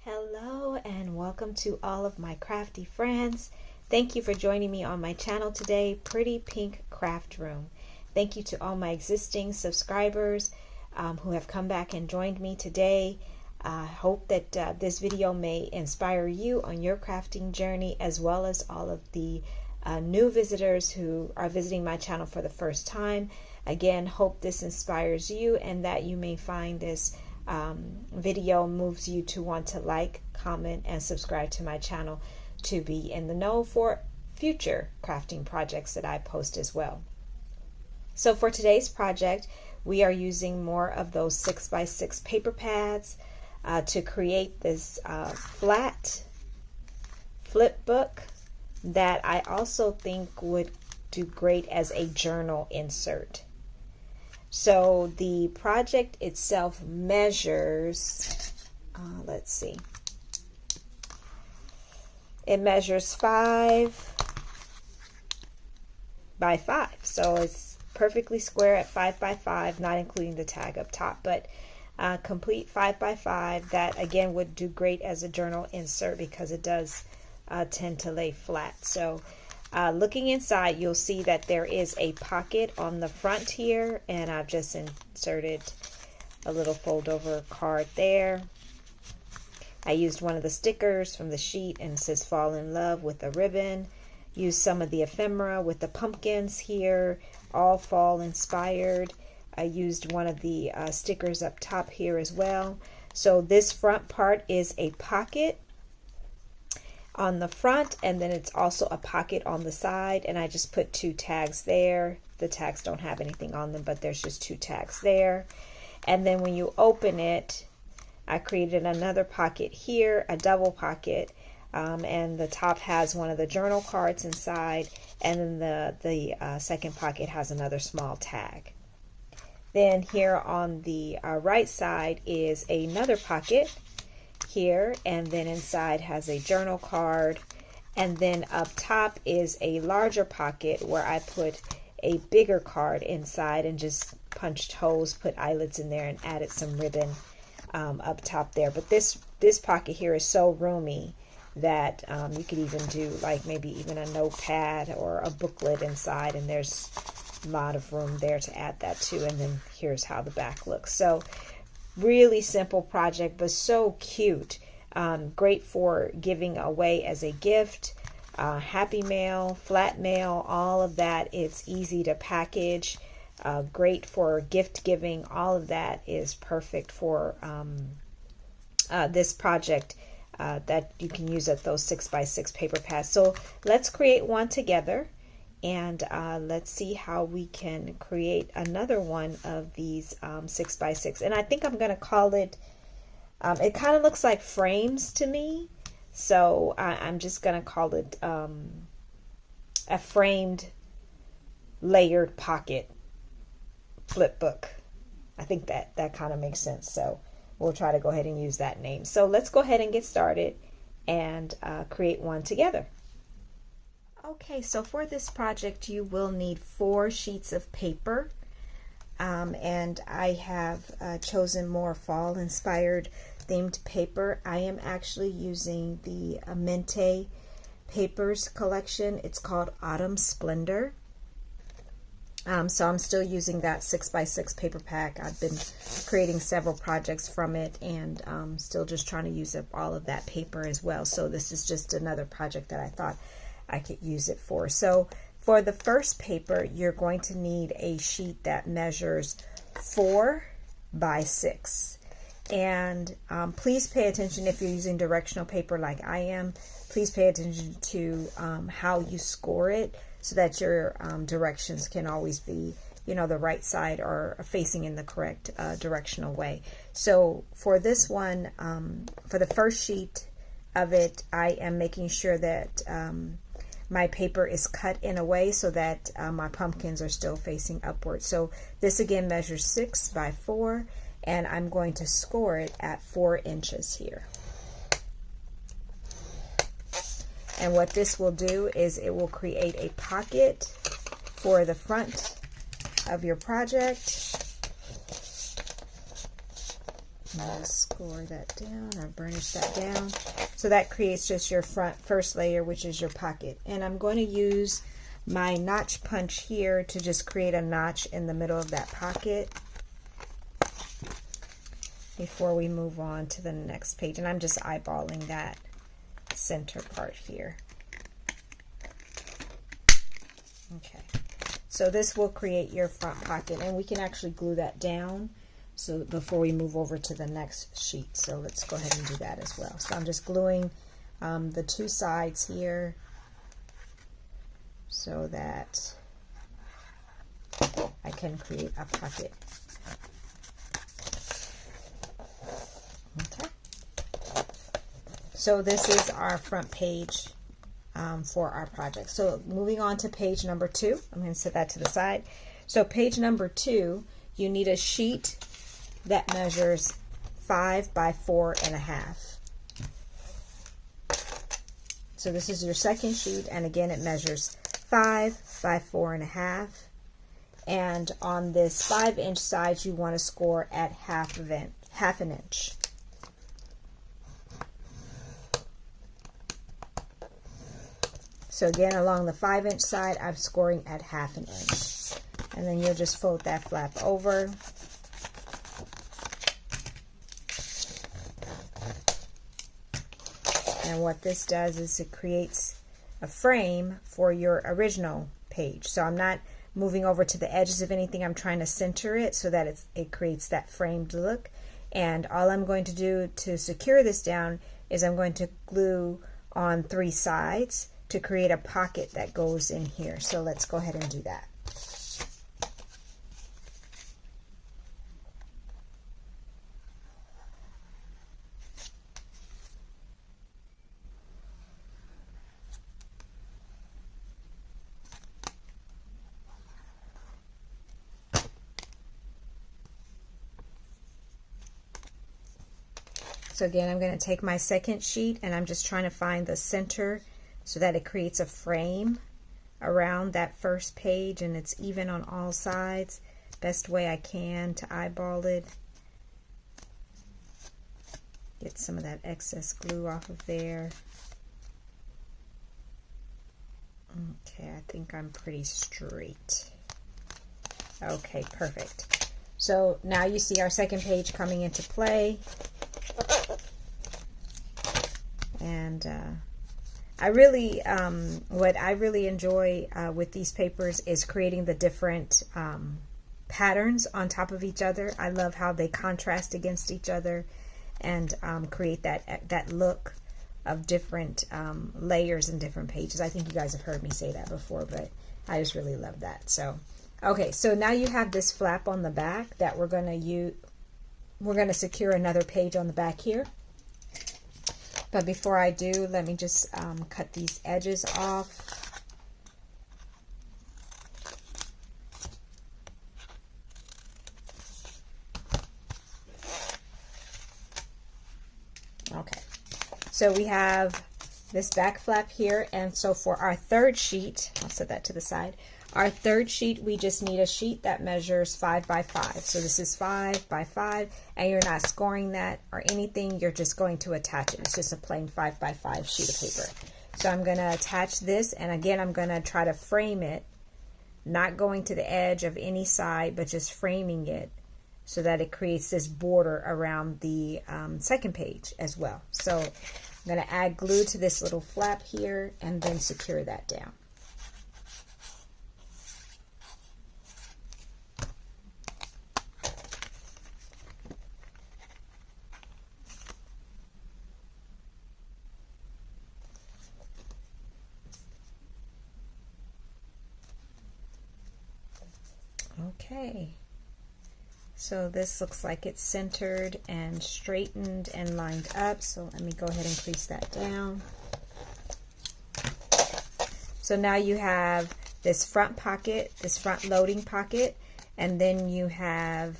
Hello and welcome to all of my crafty friends. Thank you for joining me on my channel today, Pretty Pink Craft Room. Thank you to all my existing subscribers who have come back and joined me today. I hope that this video may inspire you on your crafting journey, as well as all of the new visitors who are visiting my channel for the first time. Again, hope this inspires you and that you may find this video moves you to want to like, comment, and subscribe to my channel to be in the know for future crafting projects that I post as well. So for today's project, we are using more of those 6x6 paper pads to create this flat flip book that I also think would do great as a journal insert. So the project itself measures, let's see, it measures 5 by 5. So it's perfectly square at 5 by 5, not including the tag up top, but complete 5 by 5. That again would do great as a journal insert because it does tend to lay flat. So looking inside, you'll see that there is a pocket on the front here, and I've just inserted a little fold over card there. I used one of the stickers from the sheet and it says fall in love with a ribbon. Used some of the ephemera with the pumpkins here, all fall inspired. I used one of the stickers up top here as well. So this front part is a pocket on the front, and then it's also a pocket on the side, and I just put 2 tags there. The tags don't have anything on them, but there's just 2 tags there. And then when you open it, I created another pocket here, a double pocket, and the top has one of the journal cards inside, and then the second pocket has another small tag. Then here on the right side is another pocket here, and then inside has a journal card, and then up top is a larger pocket where I put a bigger card inside and just punched holes, put eyelets in there, and added some ribbon up top there. But this pocket here is so roomy that you could even do like maybe even a notepad or a booklet inside, and there's a lot of room there to add that too. And then here's how the back looks. So really simple project, but so cute. Great for giving away as a gift, happy mail, flat mail, all of that. It's easy to package, great for gift giving. All of that is perfect for this project that you can use at those 6x6 paper pads. So let's create one together, and let's see how we can create another one of these 6x6. And I think I'm going to call it, it kind of looks like frames to me, so I'm just going to call it a framed layered pocket flip book. I think that kind of makes sense, so we'll try to go ahead and use that name. So let's go ahead and get started and create one together. Okay, so for this project you will need 4 sheets of paper, and I have chosen more fall inspired themed paper. I am actually using the Mente Papers collection. It's called Autumn Splendor. So I'm still using that 6x6 paper pack. I've been creating several projects from it, and still just trying to use up all of that paper as well. So this is just another project that I thought I could use it for. So for the first paper, you're going to need a sheet that measures 4 by 6. And please pay attention if you're using directional paper like I am. Please pay attention to how you score it so that your directions can always be, you know, the right side or facing in the correct directional way. So for this one, for the first sheet of it, I am making sure that my paper is cut in a way so that my pumpkins are still facing upward. So this again measures 6 by 4, and I'm going to score it at 4 inches here. And what this will do is it will create a pocket for the front of your project. Just score that down or burnish that down. So that creates just your first layer, which is your pocket. And I'm going to use my notch punch here to just create a notch in the middle of that pocket before we move on to the next page. And I'm just eyeballing that center part here. Okay, so this will create your front pocket, and we can actually glue that down so before we move over to the next sheet. So let's go ahead and do that as well. So I'm just gluing the two sides here so that I can create a pocket. Okay, so this is our front page for our project. So moving on to page number 2, I'm going to set that to the side. So page number 2, you need a sheet that measures 5 by 4.5. So this is your second sheet, and again it measures 5 by 4.5. And on this 5-inch side, you want to score at half an inch. So again, along the 5-inch side, I'm scoring at half an inch. And then you'll just fold that flap over. And what this does is it creates a frame for your original page. So I'm not moving over to the edges of anything. I'm trying to center it so that it creates that framed look. And all I'm going to do to secure this down is I'm going to glue on 3 sides to create a pocket that goes in here. So let's go ahead and do that. So again, I'm going to take my second sheet and I'm just trying to find the center so that it creates a frame around that first page and it's even on all sides. Best way I can to eyeball it. Get some of that excess glue off of there. Okay, I think I'm pretty straight. Okay, perfect. So now you see our second page coming into play. And I really, what I really enjoy with these papers is creating the different patterns on top of each other. I love how they contrast against each other and create that look of different layers and different pages. I think you guys have heard me say that before, but I just really love that. So, okay, so now you have this flap on the back that we're going to use. We're going to secure another page on the back here. But before I do, let me just cut these edges off. Okay, so we have this back flap here, and so for our third sheet, I'll set that to the side. Our third sheet, we just need a sheet that measures 5 by 5. So this is 5 by 5, and you're not scoring that or anything. You're just going to attach it. It's just a plain 5 by 5 sheet of paper. So I'm going to attach this, and again, I'm going to try to frame it, not going to the edge of any side, but just framing it so that it creates this border around the second page as well. So I'm going to add glue to this little flap here and then secure that down. Okay, so this looks like it's centered and straightened and lined up. So let me go ahead and crease that down. So now you have this front pocket, this front loading pocket, and then you have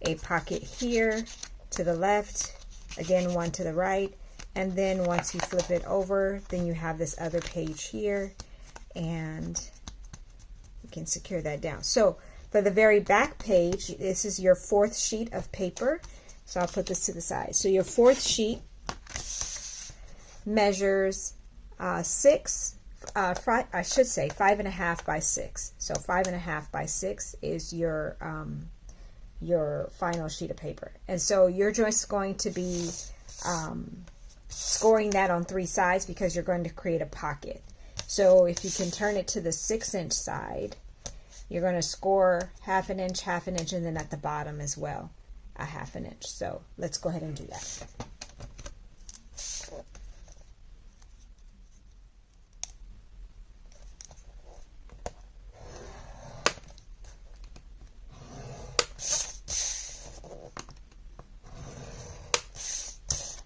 a pocket here to the left, again one to the right, and then once you flip it over, then you have this other page here, and you can secure that down. So for the very back page, this is your fourth sheet of paper. So I'll put this to the side. So your fourth sheet measures 5.5 by 6. So 5.5 by 6 is your final sheet of paper. And so you're just going to be scoring that on 3 sides because you're going to create a pocket. So if you can turn it to the 6-inch side, you're going to score 1/2 inch, 1/2 inch, and then at the bottom as well, 1/2 inch. So let's go ahead and do that.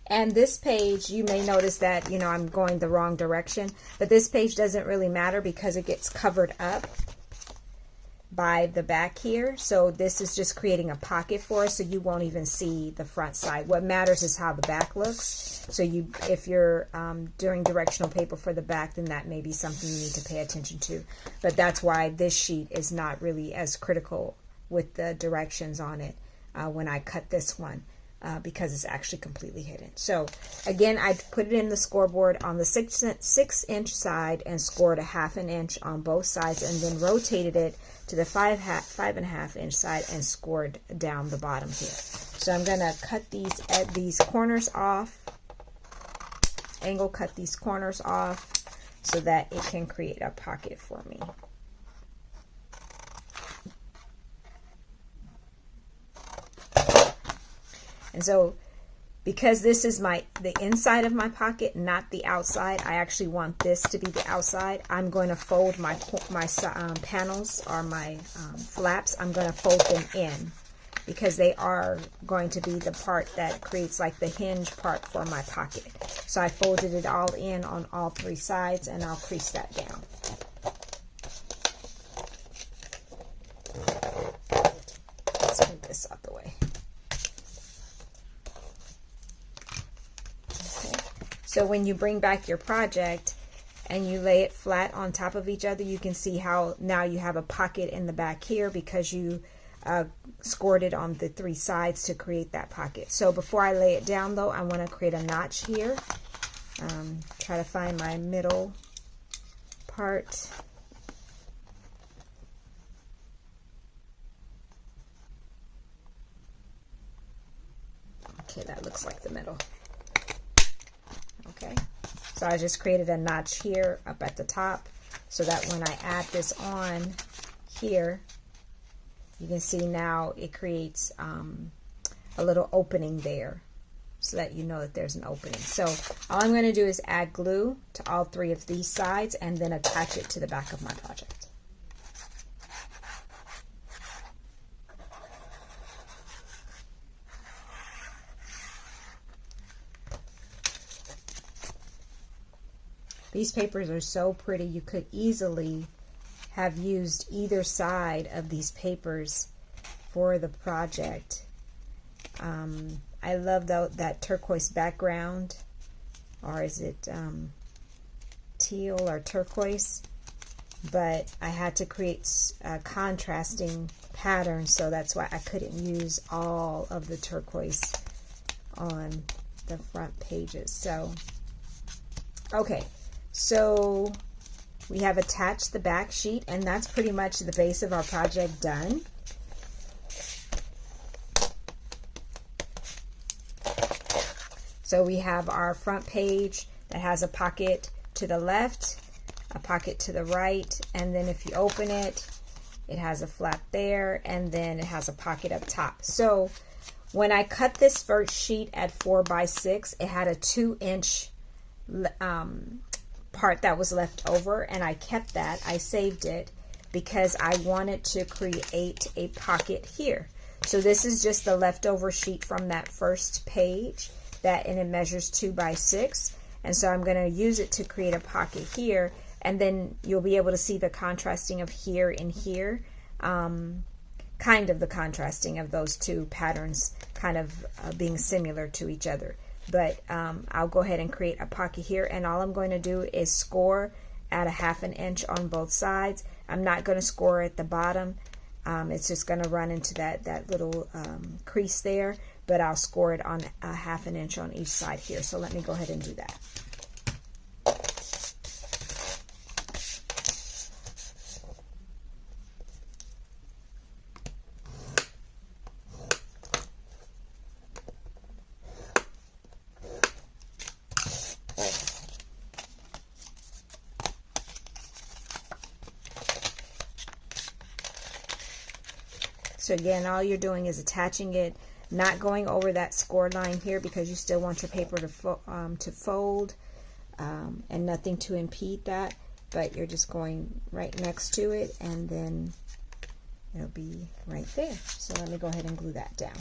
And this page, you may notice that, you know, I'm going the wrong direction, but this page doesn't really matter because it gets covered up by the back here. So this is just creating a pocket for us, so you won't even see the front side. What matters is how the back looks. So if you're doing directional paper for the back, then that may be something you need to pay attention to. But that's why this sheet is not really as critical with the directions on it when I cut this one. Because it's actually completely hidden. So again, I put it in the scoreboard on the 6-inch side and scored 1/2 inch on both sides, and then rotated it to the 5.5 inch side and scored down the bottom here. So I'm going to cut these corners off, angle cut these corners off so that it can create a pocket for me. And so because this is the inside of my pocket, not the outside, I actually want this to be the outside. I'm going to fold my panels or my flaps. I'm going to fold them in because they are going to be the part that creates like the hinge part for my pocket. So I folded it all in on all 3 sides, and I'll crease that down. Let's move this out the way. So when you bring back your project and you lay it flat on top of each other, you can see how now you have a pocket in the back here because you scored it on the 3 sides to create that pocket. So before I lay it down though, I want to create a notch here. Try to find my middle part. Okay, that looks like the middle. Okay, so I just created a notch here up at the top so that when I add this on here, you can see now it creates a little opening there so that you know that there's an opening. So all I'm going to do is add glue to all 3 of these sides and then attach it to the back of my project. These papers are so pretty. You could easily have used either side of these papers for the project. I love that turquoise background, or is it teal or turquoise? But I had to create a contrasting pattern, so that's why I couldn't use all of the turquoise on the front pages. So, okay. So we have attached the back sheet, and that's pretty much the base of our project done. So we have our front page that has a pocket to the left, a pocket to the right, and then if you open it, it has a flap there, and then it has a pocket up top. So when I cut this first sheet at 4 by 6, it had a 2-inch part that was left over, and I kept that. I saved it because I wanted to create a pocket here. So this is just the leftover sheet from that first page, and it measures 2 by 6, and so I'm going to use it to create a pocket here, and then you'll be able to see the contrasting of here and here, kind of the contrasting of those 2 patterns kind of being similar to each other. But I'll go ahead and create a pocket here, and all I'm going to do is score at 1/2 inch on both sides. I'm not going to score at the bottom. It's just going to run into that little crease there. but I'll score it on a 1/2 inch on each side here. So let me go ahead and do that. So again, all you're doing is attaching it, not going over that score line here because you still want your paper to fold and nothing to impede that, but you're just going right next to it and then it'll be right there. So let me go ahead and glue that down.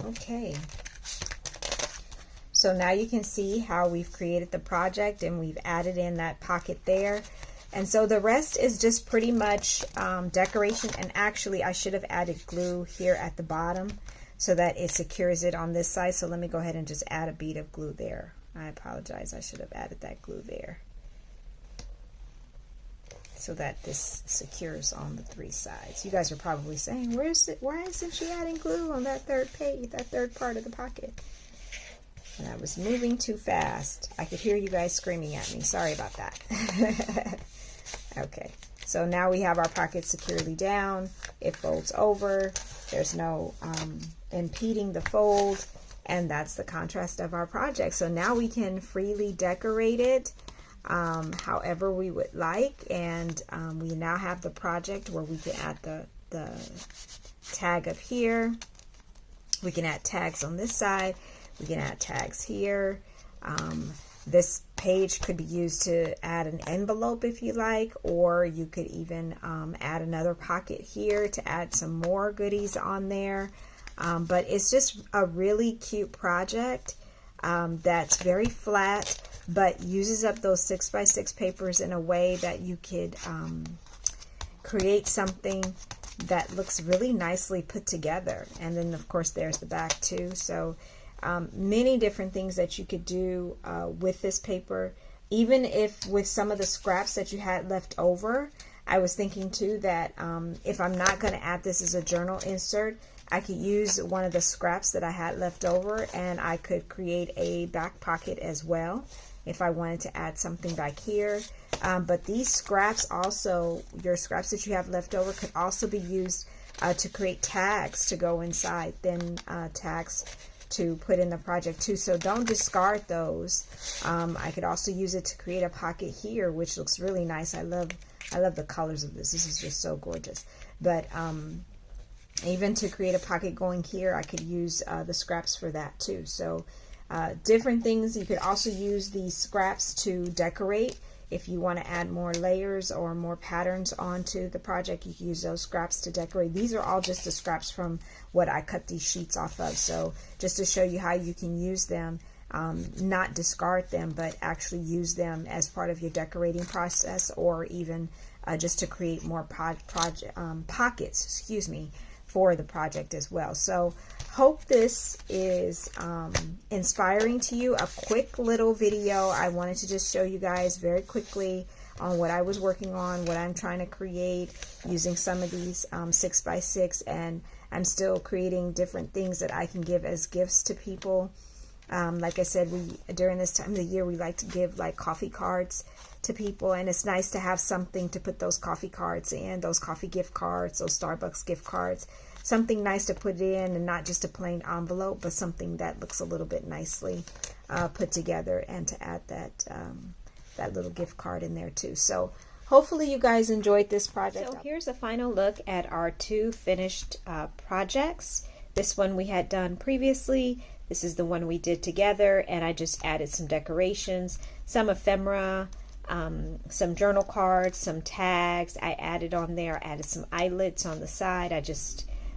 Okay, so now you can see how we've created the project and we've added in that pocket there. And so the rest is just pretty much decoration, and actually I should have added glue here at the bottom so that it secures it on this side. So let me go ahead and just add a bead of glue there. I apologize, I should have added that glue there so that this secures on the 3 sides. You guys are probably saying, why isn't she adding glue on that third page, that third part of the pocket? And I was moving too fast. I could hear you guys screaming at me. Sorry about that. Okay, so now we have our pocket securely down. It folds over. There's no impeding the fold, and that's the contrast of our project. So now we can freely decorate it however we would like, and we now have the project where we can add the tag up here. We can add tags on this side. We can add tags here. This page could be used to add an envelope if you like, or you could even add another pocket here to add some more goodies on there. But it's just a really cute project that's very flat, but uses up those 6x6 papers in a way that you could create something that looks really nicely put together. And then of course there's the back too. So many different things that you could do with this paper. Even if with some of the scraps that you had left over, I was thinking too that if I'm not going to add this as a journal insert, I could use one of the scraps that I had left over and I could create a back pocket as well if I wanted to add something back here. But these scraps also, your scraps that you have left over, could also be used to create tags to go inside, then tags to put in the project too. So don't discard those. I could also use it to create a pocket here, which looks really nice. I love the colors of this. This is just so gorgeous. But even to create a pocket going here, I could use the scraps for that too. So different things. You could also use these scraps to decorate. If you want to add more layers or more patterns onto the project, you can use those scraps to decorate. These are all just the scraps from what I cut these sheets off of. So just to show you how you can use them, not discard them, but actually use them as part of your decorating process, or even just to create more pockets, excuse me, for the project as well. So hope this is inspiring to you. A quick little video. I wanted to just show you guys very quickly on what I was working on, what I'm trying to create using some of these 6x6, and I'm still creating different things that I can give as gifts to people. Like I said, during this time of the year, we like to give like coffee cards to people, and it's nice to have something to put those coffee cards in, those coffee gift cards, those Starbucks gift cards, something nice to put in, and not just a plain envelope, but something that looks a little bit nicely put together, and to add that that little gift card in there too. So hopefully you guys enjoyed this project. So here's a final look at our 2 finished projects. This one we had done previously. This is the one we did together, and I just added some decorations, some ephemera, some journal cards, some tags I added on there. I added some eyelets on the side.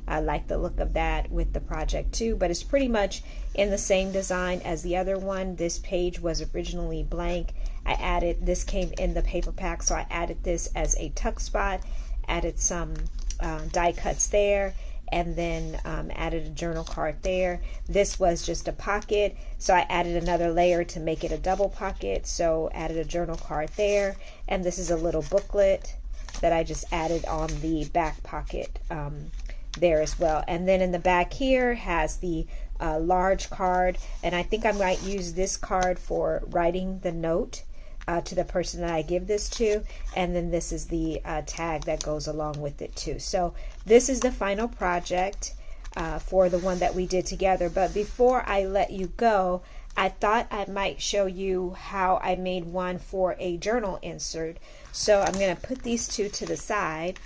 I like the look of that with the project too, but it's pretty much in the same design as the other one. This page was originally blank. I added, this came in the paper pack, so I added this as a tuck spot, added some die cuts there, and then added a journal card there. This was just a pocket, so I added another layer to make it a double pocket, so added a journal card there, and this is a little booklet that I just added on the back pocket there as well. And then in the back here has the large card, and I think I might use this card for writing the note to the person that I give this to, and then this is the tag that goes along with it too. So this is the final project for the one that we did together. But before I let you go, I thought I might show you how I made one for a journal insert. So I'm going to put these two to the side,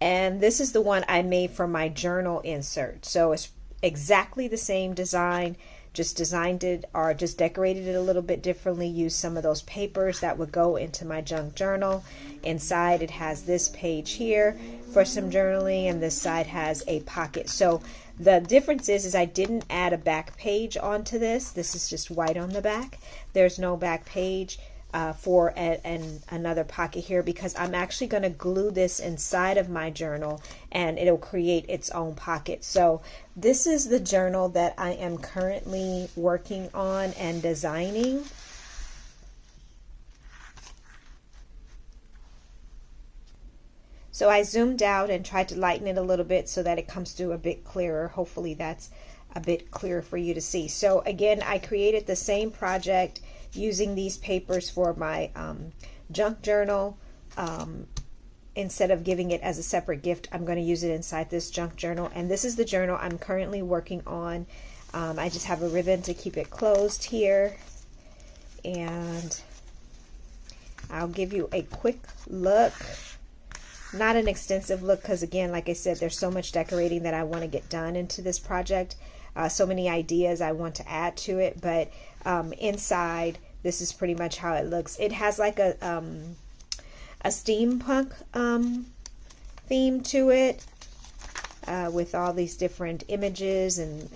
and this is the one I made for my journal insert. So it's exactly the same design, just designed it or just decorated it a little bit differently, used some of those papers that would go into my junk journal. Inside it has this page here for some journaling, and this side has a pocket. So the difference is I didn't add a back page onto this. This is just white on the back. There's no back page for another pocket here, because I'm actually going to glue this inside of my journal and it'll create its own pocket. So this is the journal that I am currently working on and designing. So I zoomed out and tried to lighten it a little bit so that it comes through a bit clearer. Hopefully that's a bit clearer for you to see. So again, I created the same project using these papers for my junk journal. Instead of giving it as a separate gift, I'm going to use it inside this junk journal. And this is the journal I'm currently working on. I just have a ribbon to keep it closed here. And I'll give you a quick look. Not an extensive look, because again, like I said, there's so much decorating that I want to get done into this project. So many ideas I want to add to it, but inside, this is pretty much how it looks. It has like a steampunk theme to it, with all these different images and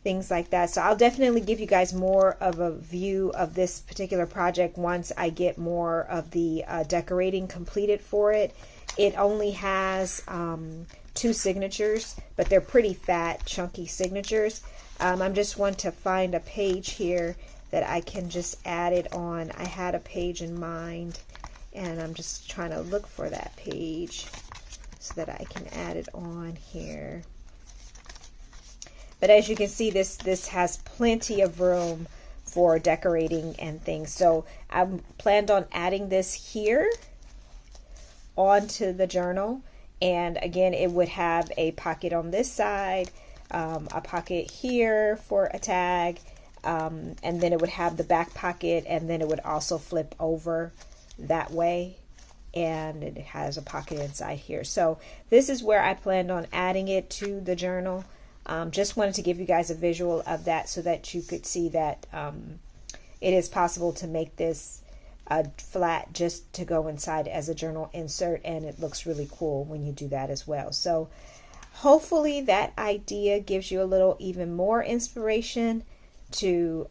things like that. So I'll definitely give you guys more of a view of this particular project once I get more of the decorating completed for it. It only has 2 signatures, but they're pretty fat, chunky signatures. I'm just want to find a page here that I can just add it on. I had a page in mind, and I'm just trying to look for that page so that I can add it on here. But as you can see, this has plenty of room for decorating and things. So I planned on adding this here onto the journal. And again, it would have a pocket on this side, a pocket here for a tag, and then it would have the back pocket, and then it would also flip over that way. And it has a pocket inside here. So this is where I planned on adding it to the journal. Just wanted to give you guys a visual of that so that you could see that it is possible to make this flat just to go inside as a journal insert, and it looks really cool when you do that as well. So hopefully that idea gives you a little even more inspiration to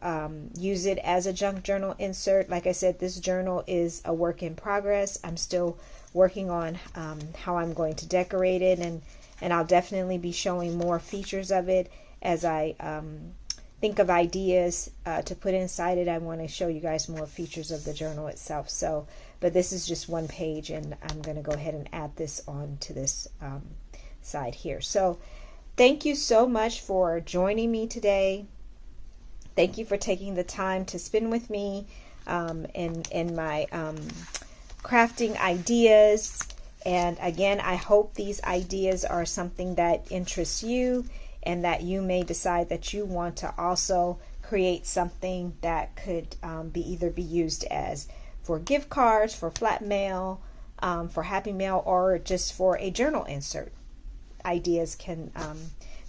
use it as a junk journal insert. Like I said, this journal is a work in progress. I'm still working on how I'm going to decorate it, and I'll definitely be showing more features of it as I think of ideas to put inside it. I want to show you guys more features of the journal itself. So, but this is just one page, and I'm going to go ahead and add this on to this side here. So thank you so much for joining me today. Thank you for taking the time to spend with me in my crafting ideas. And again, I hope these ideas are something that interests you, and that you may decide that you want to also create something that could either be used as for gift cards, for flat mail, for Happy Mail, or just for a journal insert. Ideas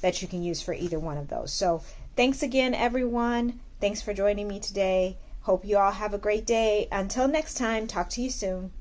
that you can use for either one of those. So thanks again, everyone. Thanks for joining me today. Hope you all have a great day. Until next time, talk to you soon.